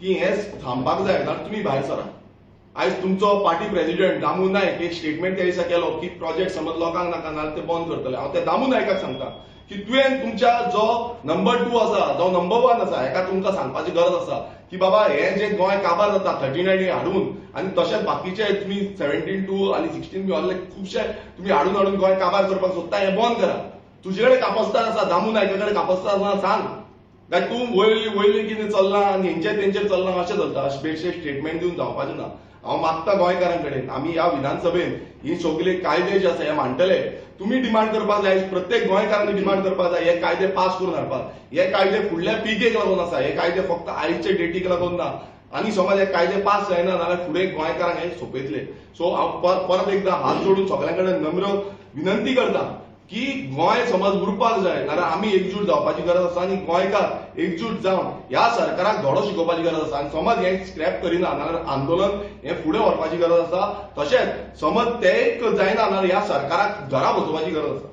की हे थांबपाक जाय जाल्यार तुमी भायर सरा. आयज तुमचो पार्टी प्रेसिडेंट दामू नायक एक स्टेटमेंट त्या दिसा केलो की प्रोजेक्ट समज लोकांक नाका नाल्यार ते बंद करतले. हांव त्या दामू नायकाक सांगता की तुवें तुमच्या जो नंबर 2 आसा, जो नंबर 1 आसा, हेका तुमकां सांगपाची गरज आसा की बाबा हे जे गोंय काबार जाता 39 हाडून आनी तशेंच बाकीचे तुमी 17-2 आनी 16 असले खुबशे तुमी हाडून गोंय काबार करपाक सोदता, हें बंद करा. तुजे कडेन कापस्तान आसा, दामू नायका कडेन कापस्तान आसा, सांग काय तूं वयली कितें चल्लां आनी तेंचेर चल्लां अशें चलता. अशें बेश्टे स्टेटमेंट दिवन जावपाचें ना. हांव मागता गोंयकारां कडेन आमी ह्या विधानसभेन ही सगळे कायदे जे आसा हे मांडटले. तुम्ही डिमांड करपाक जाय, प्रत्येक गोंयकारांनी डिमांड करपाक जाय हे कायदे पास करून हाडपाक. हे कायदे फुडल्या पिळगेक लागून आसा, हे कायदे फक्त आयचे डेटीक लागून ना. आनी समज हे कायदे पास जायना जाल्यार फुडें गोंयकारांक हे सोंपयतले. सो हांव परत एकदा हात जोडून सगळ्यां कडेन नम्र विनंती करता की गोंय समज उरपाक जाय जाल्यार आमी एकजूट जावपाची गरज आसा आनी गोंयकार एकजूट जावन ह्या सरकाराक धडो शिकोवपाची गरज आसा. आनी समज हे स्क्रॅप करिना जाल्यार आंदोलन हे फुडें व्हरपाची गरज आसा. तशेंच समज ते जायना जाल्यार ह्या सरकाराक घरा बसोवपाची गरज आसा.